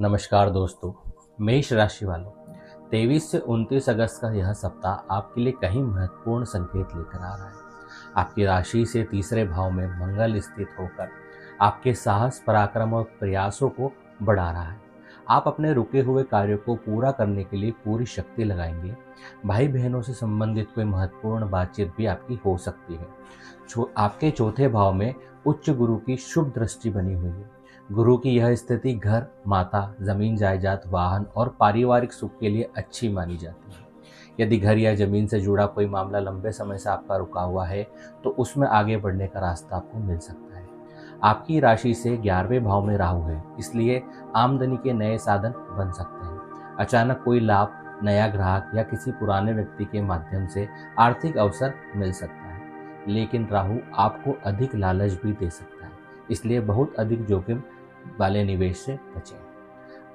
नमस्कार दोस्तों। मेष राशि वालों, 23 से 29 अगस्त का यह सप्ताह आपके लिए कई महत्वपूर्ण संकेत लेकर आ रहा है। आपकी राशि से तीसरे भाव में मंगल स्थित होकर आपके साहस, पराक्रम और प्रयासों को बढ़ा रहा है। आप अपने रुके हुए कार्यों को पूरा करने के लिए पूरी शक्ति लगाएंगे। भाई बहनों से संबंधित कोई महत्वपूर्ण बातचीत भी आपकी हो सकती है। आपके चौथे भाव में उच्च गुरु की शुभ दृष्टि बनी हुई है। गुरु की यह स्थिति घर, माता, जमीन जायदाद, वाहन और पारिवारिक सुख के लिए अच्छी मानी जाती है। यदि घर या जमीन से जुड़ा कोई मामला लंबे समय से आपका रुका हुआ है तो उसमें आगे बढ़ने का रास्ता आपको मिल सकता है। आपकी राशि से 11वें भाव में राहु है, इसलिए आमदनी के नए साधन बन सकते हैं। अचानक कोई लाभ, नया ग्राहक या किसी पुराने व्यक्ति के माध्यम से आर्थिक अवसर मिल सकता है। लेकिन राहु आपको अधिक लालच भी दे सकता है, इसलिए बहुत अधिक जोखिम वाले निवेश से बचें।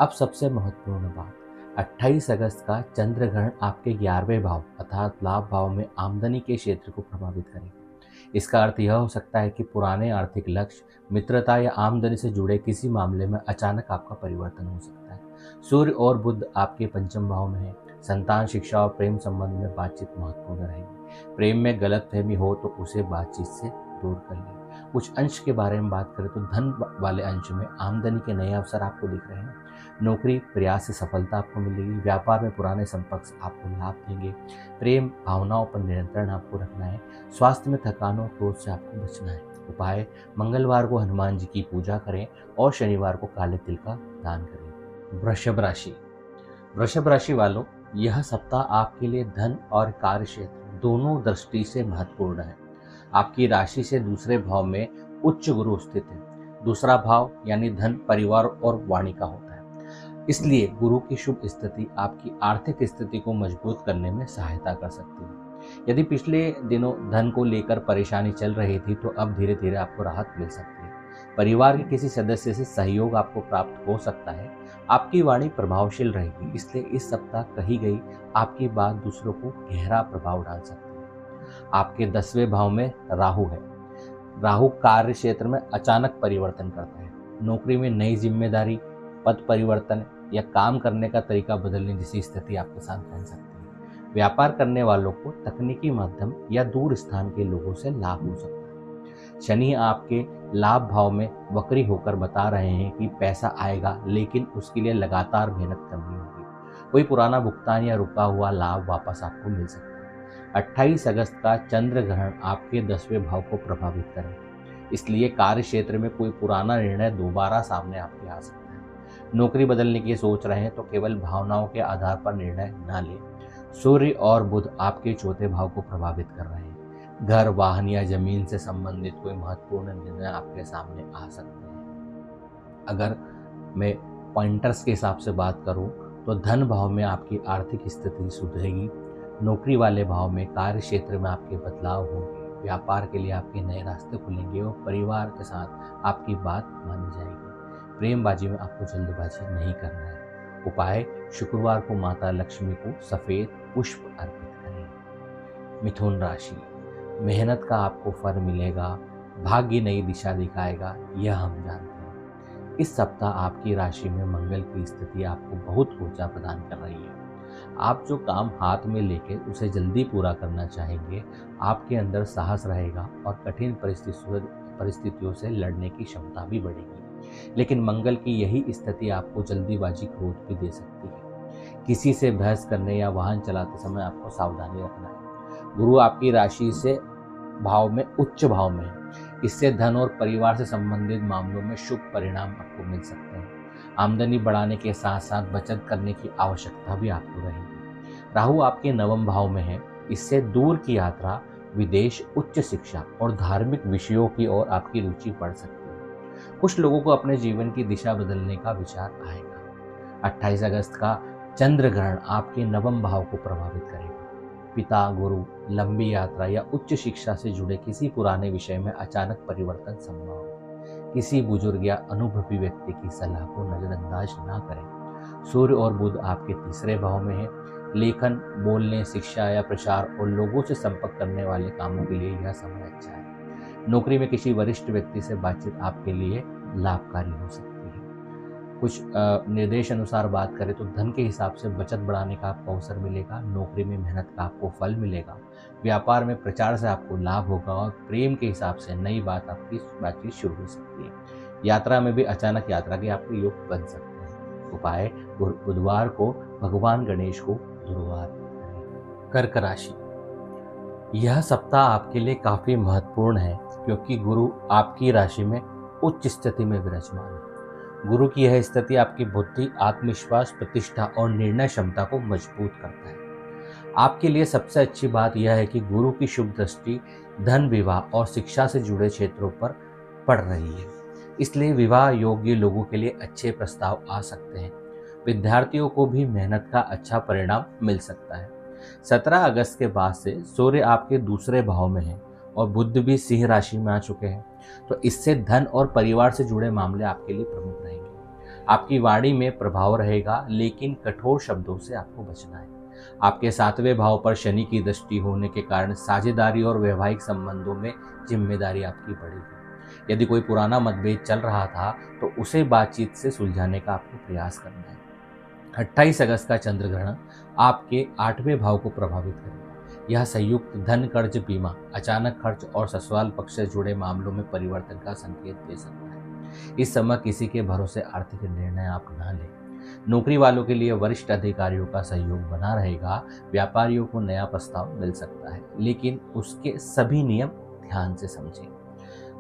अब सबसे महत्वपूर्ण बात, 28 अगस्त का चंद्र ग्रहण आपके 11वें भाव अर्थात लाभ भाव में आमदनी के क्षेत्र को प्रभावित करेगा। इसका अर्थ यह हो सकता है कि पुराने आर्थिक लक्ष्य, मित्रता या आमदनी से जुड़े किसी मामले में अचानक आपका परिवर्तन हो सकता है। सूर्य और बुध आपके पंचम भाव में है। संतान, शिक्षा और प्रेम संबंध में बातचीत महत्वपूर्ण रहेगी। प्रेम में गलतफहमी हो तो उसे बातचीत से दूर कर लें। कुछ अंश के बारे में बात करें तो धन वाले अंश में आमदनी के नए अवसर आपको दिख रहे हैं। नौकरी, प्रयास से सफलता आपको मिलेगी। व्यापार में पुराने संपर्क आपको लाभ देंगे। प्रेम, भावनाओं पर नियंत्रण आपको रखना है। स्वास्थ्य में थकान और क्रोध से आपको बचना है। उपाय, मंगलवार को हनुमान जी की पूजा करें और शनिवार को काले तिल का दान करें। वृषभ राशि वालों, यह सप्ताह आपके लिए धन और कार्य क्षेत्र दोनों दृष्टि से महत्वपूर्ण है। आपकी राशि से दूसरे भाव में उच्च गुरु स्थित है। दूसरा भाव यानी धन, परिवार और वाणी का होता है। इसलिए गुरु की शुभ स्थिति आपकी आर्थिक स्थिति को मजबूत करने में सहायता कर सकती है। यदि पिछले दिनों धन को लेकर परेशानी चल रही थी तो अब धीरे धीरे आपको राहत मिल सकती है। परिवार के किसी सदस्य से सहयोग आपको प्राप्त हो सकता है। आपकी वाणी प्रभावशील रहेगी, इसलिए इस सप्ताह कही गई आपकी बात दूसरों को गहरा प्रभाव डाल सकती है। आपके 10वें भाव में राहु है। राहु कार्य क्षेत्र में अचानक परिवर्तन करता है। नौकरी में नई जिम्मेदारी, पद परिवर्तन या काम करने का तरीका बदलने जैसी स्थिति आपके साथ बन सकती है। व्यापार करने वालों को तकनीकी माध्यम या दूर स्थान के लोगों से लाभ हो सकता है। शनि आपके लाभ भाव में वक्री होकर बता रहे हैं कि पैसा आएगा, लेकिन उसके लिए लगातार मेहनत करनी होगी। कोई पुराना भुगतान या रुका हुआ लाभ वापस आपको मिल सकता है। 28 अगस्त का चंद्र ग्रहण आपके 10वें भाव को प्रभावित करेगा, इसलिए कार्य क्षेत्र में कोई पुराना निर्णय दोबारा सामने आपके आ सकता है। नौकरी बदलने की सोच रहे हैं तो केवल भावनाओं के आधार पर निर्णय न लें। सूर्य और बुध आपके चौथे भाव को प्रभावित कर रहे हैं। घर, वाहन या जमीन से संबंधित कोई महत्वपूर्ण निर्णय आपके सामने आ सकते हैं। अगर मैं पॉइंटर्स के हिसाब से बात करूं तो धन भाव में आपकी आर्थिक स्थिति सुधरेगी। नौकरी वाले भाव में कार्य क्षेत्र में आपके बदलाव होंगे। व्यापार के लिए आपके नए रास्ते खुलेंगे और परिवार के साथ आपकी बात मानी जाएगी। प्रेमबाजी में आपको जल्दबाजी नहीं करना है। उपाय, शुक्रवार को माता लक्ष्मी को सफ़ेद पुष्प अर्पित करें। मिथुन राशि, मेहनत का आपको फल मिलेगा। भाग्य नई दिशा दिखाएगा, यह हम जानते हैं। इस सप्ताह आपकी राशि में मंगल की स्थिति आपको बहुत ऊर्जा प्रदान कर रही है। आप जो काम हाथ में लेकर उसे जल्दी पूरा करना चाहेंगे, आपके अंदर साहस रहेगा और कठिन परिस्थितियों से लड़ने की क्षमता भी बढ़ेगी। लेकिन मंगल की यही स्थिति आपको जल्दीबाजी, क्रोध भी दे सकती है। किसी से बहस करने या वाहन चलाते समय आपको सावधानी रखना है। गुरु आपकी राशि से भाव में उच्च भाव में है, इससे धन और परिवार से संबंधित मामलों में शुभ परिणाम आपको मिल सकते हैं। आमदनी बढ़ाने के साथ साथ बचत करने की आवश्यकता भी आपको रहेगी। राहु आपके 9वें भाव में है, इससे दूर की यात्रा, विदेश, उच्च शिक्षा और धार्मिक विषयों की ओर आपकी रुचि बढ़ सकती है। कुछ लोगों को अपने जीवन की दिशा बदलने का विचार आएगा। 28 अगस्त का चंद्र ग्रहण आपके 9वें भाव को प्रभावित करेगा। पिता, गुरु, लंबी यात्रा या उच्च शिक्षा से जुड़े किसी पुराने विषय में अचानक परिवर्तन संभव है। किसी बुजुर्ग या अनुभवी व्यक्ति की सलाह को नजरअंदाज ना करें। सूर्य और बुध आपके 3रे भाव में है। लेखन, बोलने, शिक्षा या प्रचार और लोगों से संपर्क करने वाले कामों के लिए यह समय अच्छा है। नौकरी में किसी वरिष्ठ व्यक्ति से बातचीत आपके लिए लाभकारी हो सकती है। कुछ निर्देश अनुसार बात करें तो धन के हिसाब से बचत बढ़ाने का आपको अवसर मिलेगा, नौकरी में मेहनत का आपको फल मिलेगा, व्यापार में प्रचार से आपको लाभ होगा और प्रेम के हिसाब से नई बातचीत शुरू हो सकती है। यात्रा में भी अचानक यात्रा के आपके योग बन सकते हैं। उपाय, बुधवार को भगवान गणेश को गुरुवार करें। कर्क राशि, यह सप्ताह आपके लिए काफी महत्वपूर्ण है क्योंकि गुरु आपकी राशि में उच्च स्थिति में विराजमान है। गुरु की यह स्थिति आपकी बुद्धि, आत्मविश्वास, प्रतिष्ठा और निर्णय क्षमता को मजबूत करता है। आपके लिए सबसे अच्छी बात यह है कि गुरु की शुभ दृष्टि धन, विवाह और शिक्षा से जुड़े क्षेत्रों पर पड़ रही है, इसलिए विवाह योग्य लोगों के लिए अच्छे प्रस्ताव आ सकते हैं। विद्यार्थियों को भी मेहनत का अच्छा परिणाम मिल सकता है। 17 अगस्त के बाद से सूर्य आपके दूसरे भाव में है और बुध भी सिंह राशि में आ चुके हैं, तो इससे धन और परिवार से जुड़े मामले आपके लिए प्रमुख रहेंगे। आपकी वाणी में प्रभाव रहेगा, लेकिन कठोर शब्दों से आपको बचना है। आपके 7वें भाव पर शनि की दृष्टि होने के कारण साझेदारी और वैवाहिक संबंधों में जिम्मेदारी आपकी बढ़ेगी। यदि कोई पुराना मतभेद चल रहा था तो उसे बातचीत से सुलझाने का आपको प्रयास करना है। 28 अगस्त का चंद्र ग्रहण आपके 8वें भाव को प्रभावित करेगा। यह संयुक्त धन, कर्ज, बीमा, अचानक खर्च और ससुराल पक्ष से जुड़े मामलों में परिवर्तन का संकेत दे सकता है। इस समय किसी के भरोसे आर्थिक निर्णय आप न लें। नौकरी वालों के लिए वरिष्ठ अधिकारियों का सहयोग बना रहेगा। व्यापारियों को नया प्रस्ताव मिल सकता है, लेकिन उसके सभी नियम ध्यान से समझें।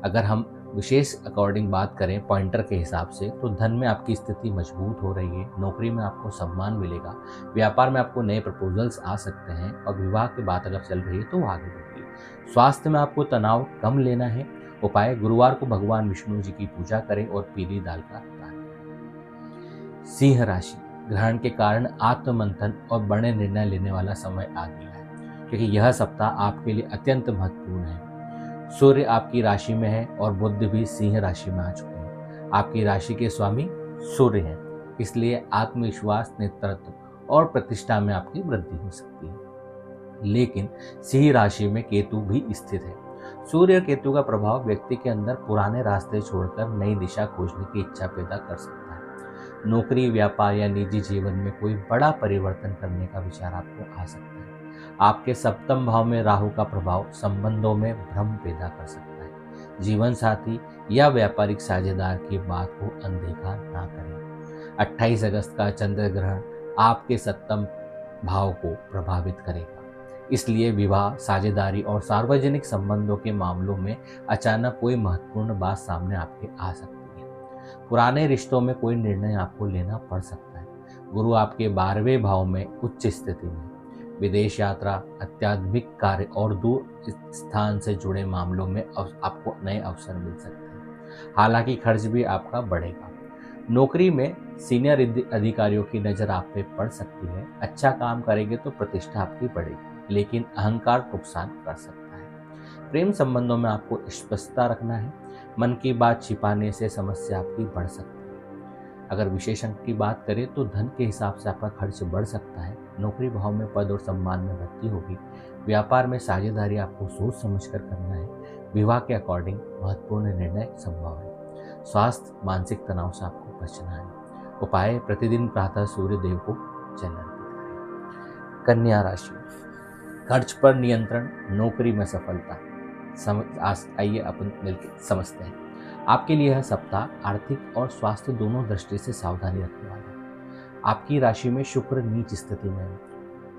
अगर हम विशेष अकॉर्डिंग बात करें पॉइंटर के हिसाब से, तो धन में आपकी स्थिति मजबूत हो रही है, नौकरी में आपको सम्मान मिलेगा, व्यापार में आपको नए प्रपोजल्स आ सकते हैं और विवाह की बात अगर चल रही है तो वो आगे बढ़ेगी। स्वास्थ्य में आपको तनाव कम लेना है। उपाय, गुरुवार को भगवान विष्णु जी की पूजा करें और पीली दाल का दान करें। सिंह राशि, ग्रहण के कारण आत्ममंथन और बड़े निर्णय लेने वाला समय आ गया है, क्योंकि यह सप्ताह आपके लिए अत्यंत महत्वपूर्ण है। सूर्य आपकी राशि में है और बुध भी सिंह राशि में आ चुके हैं। आपकी राशि के स्वामी सूर्य हैं, इसलिए आत्मविश्वास, नेतृत्व और प्रतिष्ठा में आपकी वृद्धि हो सकती है। लेकिन सिंह राशि में केतु भी स्थित है। सूर्य और केतु का प्रभाव व्यक्ति के अंदर पुराने रास्ते छोड़कर नई दिशा खोजने की इच्छा पैदा कर सकता है। नौकरी, व्यापार या निजी जीवन में कोई बड़ा परिवर्तन करने का विचार आपको आ सकता है। आपके 7वें भाव में राहु का प्रभाव संबंधों में भ्रम पैदा कर सकता है। जीवन साथी या व्यापारिक साझेदार की बात को अनदेखा ना करें। 28 अगस्त का चंद्र ग्रहण आपके 7वें भाव को प्रभावित करेगा, इसलिए विवाह, साझेदारी और सार्वजनिक संबंधों के मामलों में अचानक कोई महत्वपूर्ण बात सामने आपके आ सकती है। पुराने रिश्तों में कोई निर्णय आपको लेना पड़ सकता है। गुरु आपके 12वें भाव में उच्च स्थिति में, विदेश यात्रा, आध्यात्मिक कार्य और दूर स्थान से जुड़े मामलों में आपको नए अवसर मिल सकते हैं। हालांकि खर्च भी आपका बढ़ेगा। नौकरी में सीनियर अधिकारियों की नज़र आप पे पड़ सकती है। अच्छा काम करेंगे तो प्रतिष्ठा आपकी बढ़ेगी, लेकिन अहंकार नुकसान कर सकता है। प्रेम संबंधों में आपको स्पष्टता रखना है। मन की बात छिपाने से समस्या आपकी बढ़ सकती है। अगर विशेषण की बात करें तो धन के हिसाब से आपका खर्च बढ़ सकता है। नौकरी भाव में पद और सम्मान में वृद्धि होगी। व्यापार में साझेदारी आपको सोच समझकर करना है। विवाह के अकॉर्डिंग महत्वपूर्ण निर्णय संभव है। स्वास्थ्य, मानसिक तनाव से आपको बचना है। उपाय, प्रतिदिन प्रातः सूर्य देव को जल अर्पित करें। कन्या राशि, खर्च पर नियंत्रण, नौकरी में सफलता। आइए अपन मिलकर समझते हैं। आपके लिए यह सप्ताह आर्थिक और स्वास्थ्य दोनों दृष्टि से सावधानी रखने वाला है। आपकी राशि में शुक्र नीच स्थिति में है।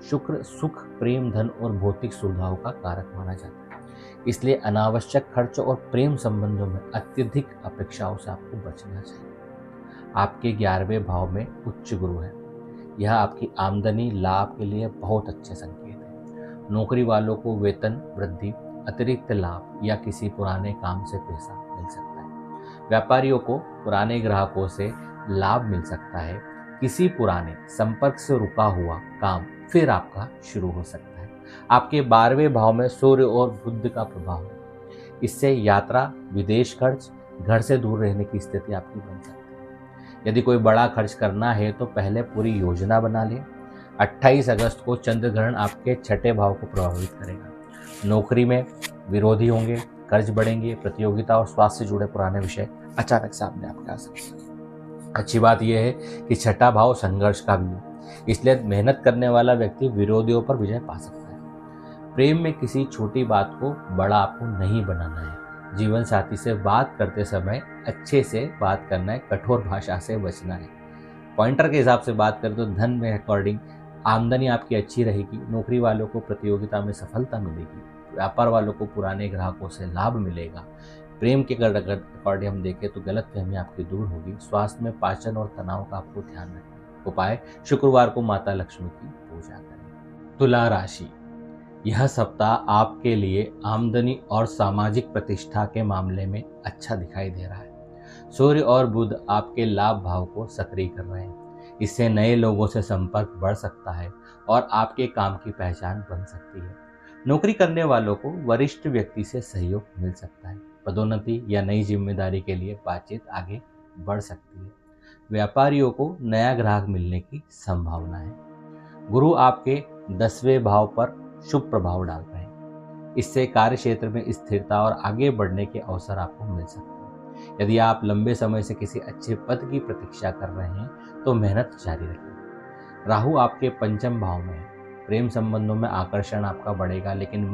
शुक्र सुख, प्रेम, धन और भौतिक सुविधाओं का कारक माना जाता है, इसलिए अनावश्यक खर्च और प्रेम संबंधों में अत्यधिक अपेक्षाओं से आपको बचना चाहिए। आपके 11वें भाव में उच्च गुरु है। यह आपकी आमदनी, लाभ के लिए बहुत अच्छे संकेत है। नौकरी वालों को वेतन वृद्धि, अतिरिक्त लाभ या किसी पुराने काम से पैसा मिल सकता है। व्यापारियों को पुराने ग्राहकों से लाभ मिल सकता है। किसी पुराने संपर्क से रुका हुआ काम फिर आपका शुरू हो सकता है। आपके 12वें भाव में सूर्य और बुध का प्रभाव है। इससे यात्रा, विदेश खर्च, घर से दूर रहने की स्थिति आपकी बन सकती है। यदि कोई बड़ा खर्च करना है तो पहले पूरी योजना बना लें। 28 अगस्त को चंद्र ग्रहण आपके 6ठे भाव को प्रभावित करेगा। नौकरी में विरोधी होंगे, कर्ज बढ़ेंगे, प्रतियोगिता और स्वास्थ्य से जुड़े पुराने विषय अचानक सामने आपके आ सकते हैं। अच्छी बात यह है कि छठा भाव संघर्ष का भी है, इसलिए मेहनत करने वाला व्यक्ति विरोधियों पर विजय पा सकता है। प्रेम में किसी छोटी बात को बड़ा आपको नहीं बनाना है। जीवन साथी से बात करते समय अच्छे से बात करना है, कठोर भाषा से बचना है। पॉइंटर के हिसाब से बात करें तो धन में अकॉर्डिंग आमदनी आपकी अच्छी रहेगी। नौकरी वालों को प्रतियोगिता में सफलता मिलेगी। व्यापार वालों को पुराने ग्राहकों से लाभ मिलेगा। प्रेम के अकॉर्डिंग हम देखें तो गलतफहमी आपकी दूर होगी। स्वास्थ्य में पाचन और तनाव का आपको ध्यान रखें। उपाय, शुक्रवार को माता लक्ष्मी की पूजा करें। तुला राशि, यह सप्ताह आपके लिए आमदनी और सामाजिक प्रतिष्ठा के मामले में अच्छा दिखाई दे रहा है। सूर्य और बुध आपके लाभ भाव को सक्रिय कर रहे हैं। इससे नए लोगों से संपर्क बढ़ सकता है और आपके काम की पहचान बन सकती है। नौकरी करने वालों को वरिष्ठ व्यक्ति से सहयोग मिल सकता है। पदोन्नति या नई जिम्मेदारी के लिए बातचीत आगे बढ़ सकती है। व्यापारियों को नया ग्राहक मिलने की संभावना है। गुरु आपके 10वें भाव पर शुभ प्रभाव डाल रहे हैं। इससे कार्य क्षेत्र में स्थिरता और आगे बढ़ने के अवसर आपको मिल सकते हैं। यदि आप लंबे समय से किसी अच्छे पद की प्रतीक्षा कर रहे हैं तो मेहनत जारी रखें। राहु आपके 5वें भाव में है। प्रेम संबंधों में आकर्षण आपका बढ़ेगा, लेकिन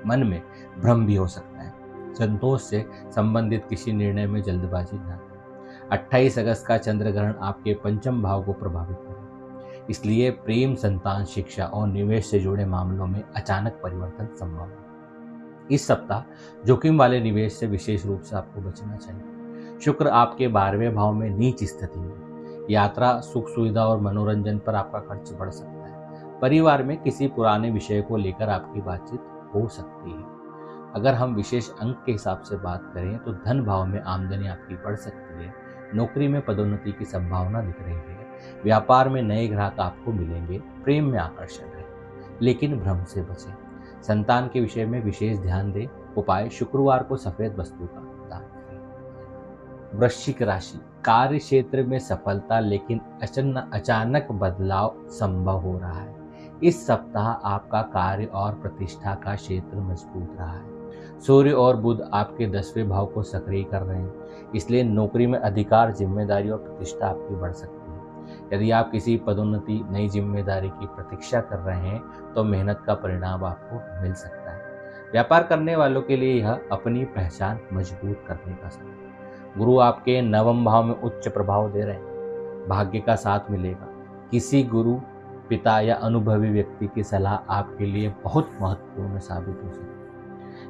मन में भ्रम भी हो सकता है। संतोष से संबंधित किसी निर्णय में जल्दबाजी न करें। 28 अगस्त का चंद्र ग्रहण आपके 5वें भाव को प्रभावित करेगा, इसलिए प्रेम, संतान, शिक्षा और निवेश से जुड़े मामलों में अचानक परिवर्तन संभव है। इस सप्ताह जोखिम वाले निवेश से विशेष रूप से आपको बचना चाहिए। शुक्र आपके 12वें भाव में नीच स्थिति में। यात्रा, सुख सुविधा और मनोरंजन पर आपका खर्च बढ़ सकता है। परिवार में किसी पुराने विषय को लेकर आपकी बातचीत हो सकती है। अगर हम विशेष अंक के हिसाब से बात करें तो धन भाव में आमदनी आपकी बढ़ सकती है। नौकरी में पदोन्नति की संभावना दिख रही है। व्यापार में नए ग्राहक आपको मिलेंगे। प्रेम में आकर्षण है, लेकिन भ्रम से बचें। संतान के विषय में विशेष ध्यान दें। उपाय, शुक्रवार को सफेद वस्तु का दान करें। वृश्चिक राशि, कार्य क्षेत्र में सफलता, लेकिन अचानक बदलाव संभव हो रहा है। इस सप्ताह आपका कार्य और प्रतिष्ठा का क्षेत्र मजबूत रहा है। सूर्य और बुध आपके 10वें भाव को सक्रिय कर रहे हैं, इसलिए नौकरी में अधिकार, जिम्मेदारी और प्रतिष्ठा आपकी बढ़ सकती है। यदि आप किसी पदोन्नति, नई जिम्मेदारी की प्रतीक्षा कर रहे हैं तो मेहनत का परिणाम आपको मिल सकता है। व्यापार करने वालों के लिए यह अपनी पहचान मजबूत करने का समय है। गुरु आपके 9वें भाव में उच्च प्रभाव दे रहे हैं। भाग्य का साथ मिलेगा। किसी गुरु, पिता या अनुभवी व्यक्ति की सलाह आपके लिए बहुत महत्वपूर्ण साबित हो सकती है।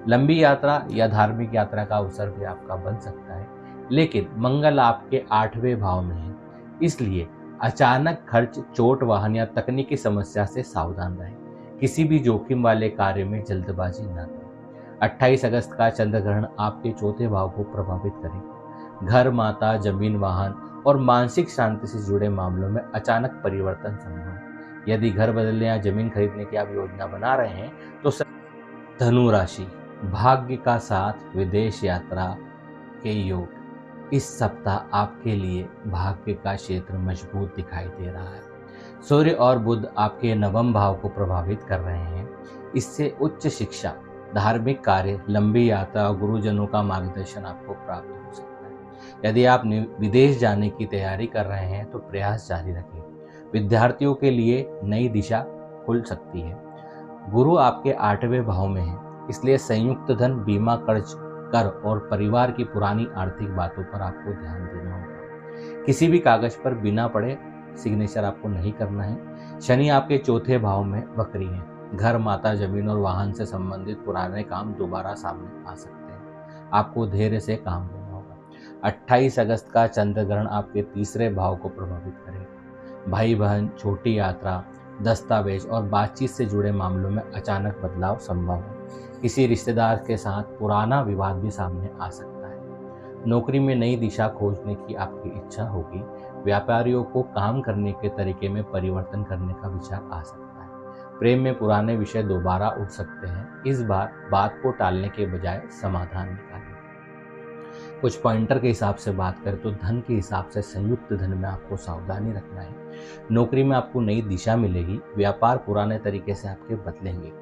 लंबी यात्रा या धार्मिक यात्रा का अवसर भी आपका बन सकता है, लेकिन मंगल आपके 8वें भाव में है, इसलिए अचानक खर्च, चोट, वाहन या तकनीकी समस्या से सावधान रहें। किसी भी जोखिम वाले कार्य में जल्दबाजी न करें। 28 अगस्त का चंद्र ग्रहण आपके 4थे भाव को प्रभावित करेगा। घर, माता, जमीन, वाहन और मानसिक शांति से जुड़े मामलों में अचानक परिवर्तन संभव है। यदि घर बदलने या जमीन खरीदने की आप योजना बना रहे हैं तो धनु राशि, भाग्य का साथ, विदेश यात्रा के योग। इस सप्ताह आपके लिए भाग्य का क्षेत्र मजबूत दिखाई दे रहा है। सूर्य और बुध आपके 9वें भाव को प्रभावित कर रहे हैं। इससे उच्च शिक्षा, धार्मिक कार्य, लंबी यात्रा और गुरुजनों का मार्गदर्शन आपको प्राप्त हो सकता है। यदि आप विदेश जाने की तैयारी कर रहे हैं तो प्रयास जारी रखें। विद्यार्थियों के लिए नई दिशा खुल सकती है। गुरु आपके 8वें भाव में है, इसलिए संयुक्त धन, बीमा, कर्ज, कर और परिवार की पुरानी आर्थिक बातों पर आपको ध्यान देना होगा। किसी भी कागज पर बिना पढ़े सिग्नेचर आपको नहीं करना है। शनि आपके 4थे भाव में वक्री है। घर, माता, जमीन और वाहन से संबंधित पुराने काम दोबारा सामने आ सकते हैं। आपको धैर्य से काम लेना होगा। 28 अगस्त का चंद्र ग्रहण आपके 3रे भाव को प्रभावित करेगा। भाई बहन, छोटी यात्रा, दस्तावेज और बातचीत से जुड़े मामलों में अचानक बदलाव संभव है। किसी रिश्तेदार के साथ पुराना विवाद भी सामने आ सकता है। नौकरी में नई दिशा खोजने की आपकी इच्छा होगी। व्यापारियों को काम करने के तरीके में परिवर्तन करने का विचार आ सकता है। प्रेम में पुराने विषय दोबारा उठ सकते हैं। इस बार बात को टालने के बजाय समाधान निकालें। कुछ पॉइंटर के हिसाब से बात करें तो धन के हिसाब से संयुक्त धन में आपको सावधानी रखना है। नौकरी में आपको नई दिशा मिलेगी। व्यापार पुराने तरीके से आपके बदलेंगे।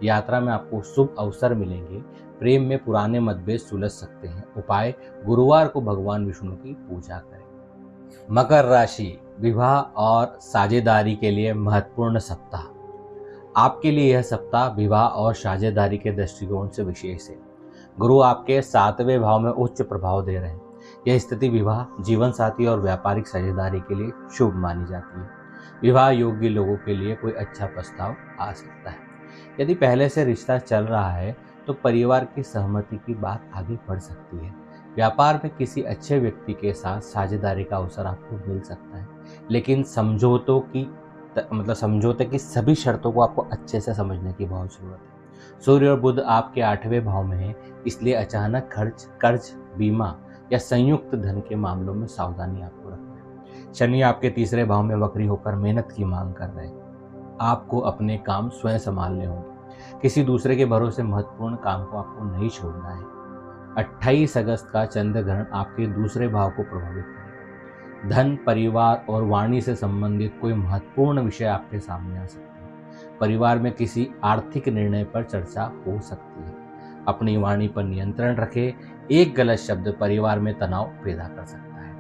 यात्रा में आपको शुभ अवसर मिलेंगे। प्रेम में पुराने मतभेद सुलझ सकते हैं। उपाय, गुरुवार को भगवान विष्णु की पूजा करें। मकर राशि, विवाह और साझेदारी के लिए महत्वपूर्ण सप्ताह। आपके लिए यह सप्ताह विवाह और साझेदारी के दृष्टिकोण से विशेष है। गुरु आपके 7वें भाव में उच्च प्रभाव दे रहे हैं। यह स्थिति विवाह, जीवन साथी और व्यापारिक साझेदारी के लिए शुभ मानी जाती है। विवाह योग्य लोगों के लिए कोई अच्छा प्रस्ताव आ सकता है। यदि पहले से रिश्ता चल रहा है तो परिवार की सहमति की बात आगे बढ़ सकती है। व्यापार में किसी अच्छे व्यक्ति के साथ साझेदारी का अवसर आपको मिल सकता है, लेकिन समझौते की सभी शर्तों को आपको अच्छे से समझने की बहुत जरूरत है। सूर्य और बुध आपके 8वें भाव में है, इसलिए अचानक खर्च, कर्ज, बीमा या संयुक्त धन के मामलों में सावधानी आपको रखना है। शनि आपके 3रे भाव में वक्री होकर मेहनत की मांग कर रहे हैं। आपको अपने काम स्वयं संभालने होंगे। किसी दूसरे के भरोसे महत्वपूर्ण काम को आपको नहीं छोड़ना है। 28 अगस्त का चंद्र ग्रहण आपके 2रे भाव को प्रभावित करेगा। धन, परिवार और वाणी से संबंधित कोई महत्वपूर्ण विषय आपके सामने आ सकते हैं। परिवार में किसी आर्थिक निर्णय पर चर्चा हो सकती है। अपनी वाणी पर नियंत्रण रखें। एक गलत शब्द परिवार में तनाव पैदा कर सकता है।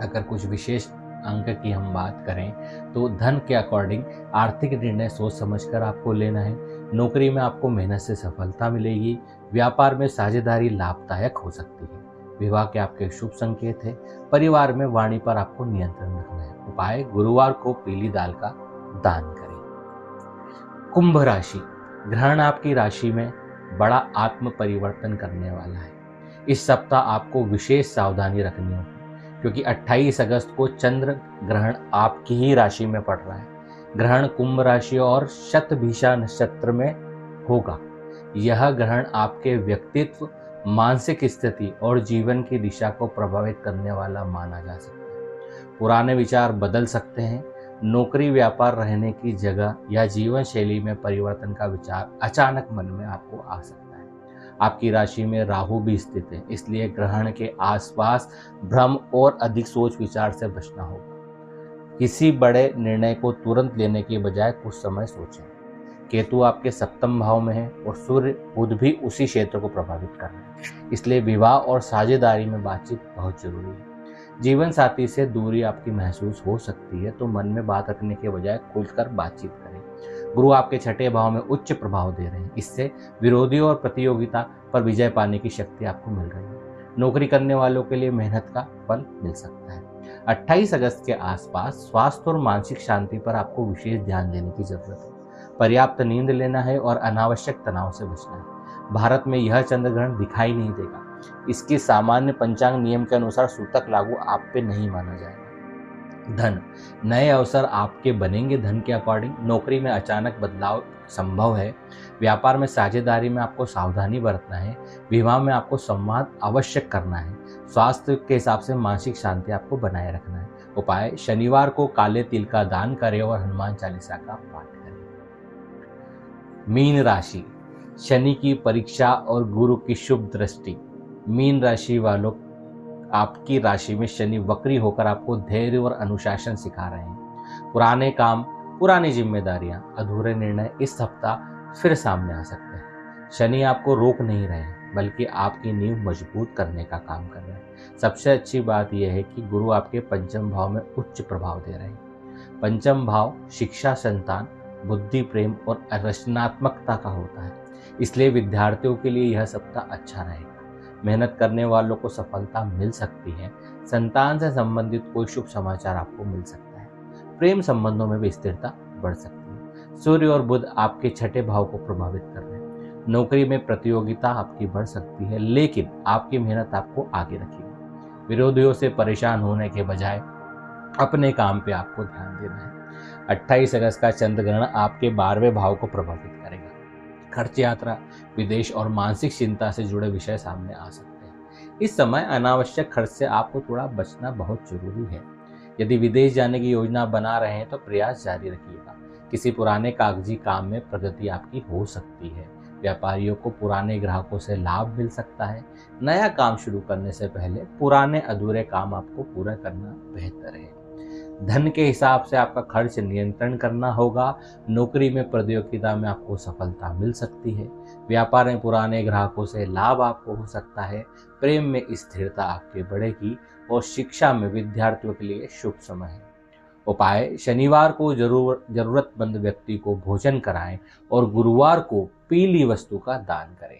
अगर कुछ विशेष अंक की हम बात करें तो धन के अकॉर्डिंग आर्थिक निर्णय सोच समझकर आपको लेना है। नौकरी में आपको मेहनत से सफलता मिलेगी। व्यापार में साझेदारी लाभदायक हो सकती है। विवाह के आपके शुभ संकेत है। परिवार में वाणी पर आपको नियंत्रण रखना है। उपाय, गुरुवार को पीली दाल का दान करें। कुंभ राशि, ग्रहण आपकी राशि में बड़ा आत्म परिवर्तन करने वाला है। इस सप्ताह आपको विशेष सावधानी रखनी होगी, क्योंकि 28 अगस्त को चंद्र ग्रहण आपकी ही राशि में पड़ रहा है। ग्रहण कुंभ राशि और शतभिषा नक्षत्र में होगा। यह ग्रहण आपके व्यक्तित्व, मानसिक स्थिति और जीवन की दिशा को प्रभावित करने वाला माना जा सकता है। पुराने विचार बदल सकते हैं। नौकरी, व्यापार, रहने की जगह या जीवन शैली में परिवर्तन का विचार अचानक मन में आपको आ सकता है। आपकी राशि में राहु भी स्थित है, इसलिए ग्रहण के आसपास भ्रम और अधिक सोच विचार से बचना होगा। किसी बड़े निर्णय को तुरंत लेने की बजाय कुछ समय सोचें। केतु आपके 7म भाव में है और सूर्य, बुध भी उसी क्षेत्र को प्रभावित कर रहे हैं, इसलिए विवाह और साझेदारी में बातचीत बहुत जरूरी है। जीवन साथी से दूरी आपकी महसूस हो सकती है, तो मन में बात रखने के बजाय खुलकर बातचीत करें। गुरु आपके 6ठे भाव में उच्च प्रभाव दे रहे हैं, इससे विरोधियों और प्रतियोगिता पर विजय पाने की शक्ति आपको मिल रही है। नौकरी करने वालों के लिए मेहनत का फल मिल सकता है। 28 अगस्त के आसपास स्वास्थ्य और मानसिक शांति पर आपको विशेष ध्यान देने की जरूरत है। पर्याप्त नींद लेना है और अनावश्यक तनाव से बचना है। भारत में यह चंद्र ग्रहण दिखाई नहीं देगा। इसकी सामान्य पंचांग नियम के अनुसार सूतक लागू आप पे नहीं माना जाएगा। धन, नए अवसर आपके बनेंगे। धन के अकॉर्डिंग नौकरी में अचानक बदलाव संभव है। व्यापार में साझेदारी में आपको सावधानी बरतना है। विवाह में आपको संवाद आवश्यक करना है। स्वास्थ्य के हिसाब से मानसिक शांति आपको बनाए रखना है। उपाय, शनिवार को काले तिल का दान करें और हनुमान चालीसा का पाठ करें। मीन राशि, शनि की परीक्षा और गुरु की शुभ दृष्टि। मीन राशि वालों, आपकी राशि में शनि वक्री होकर आपको धैर्य और अनुशासन सिखा रहे हैं। पुराने काम, पुरानी जिम्मेदारियां, अधूरे निर्णय इस सप्ताह फिर सामने आ सकते हैं। शनि आपको रोक नहीं रहे हैं, बल्कि आपकी नींव मजबूत करने का काम कर रहे हैं। सबसे अच्छी बात यह है कि गुरु आपके 5म भाव में उच्च प्रभाव दे रहे हैं। 5म भाव शिक्षा, संतान, बुद्धि, प्रेम और रचनात्मकता का होता है, इसलिए विद्यार्थियों के लिए यह सप्ताह अच्छा रहेगा। मेहनत करने वालों को सफलता मिल सकती है। संतान से संबंधित कोई शुभ समाचार आपको मिल सकता है। प्रेम संबंधों में भी स्थिरता बढ़ सकती है। सूर्य और बुध आपके 6ठे भाव को प्रभावित कर रहे हैं। नौकरी में प्रतियोगिता आपकी बढ़ सकती है, लेकिन आपकी मेहनत आपको आगे रखेगी। विरोधियों से परेशान होने के बजाय अपने काम पे आपको ध्यान देना है। 28 अगस्त का चंद्र ग्रहण आपके 12वें भाव को प्रभावित करेगा। खर्च, यात्रा, विदेश और मानसिक चिंता से जुड़े विषय सामने आ सकते हैं। इस समय अनावश्यक खर्च से आपको थोड़ा बचना बहुत जरूरी है। यदि विदेश जाने की योजना बना रहे हैं तो प्रयास जारी रखिएगा। किसी पुराने कागजी काम में प्रगति आपकी हो सकती है। व्यापारियों को पुराने ग्राहकों से लाभ मिल सकता है। नया काम शुरू करने से पहले पुराने अधूरे काम आपको पूरा करना बेहतर है। धन के हिसाब से आपका खर्च नियंत्रण करना होगा। नौकरी में प्रतियोगिता में आपको सफलता मिल सकती है। व्यापार में पुराने ग्राहकों से लाभ आपको हो सकता है। प्रेम में स्थिरता आपके बढ़ेगी और शिक्षा में विद्यार्थियों के लिए शुभ समय है। उपाय: शनिवार को जरूरतमंद व्यक्ति को भोजन कराएं और गुरुवार को पीली वस्तु का दान करें।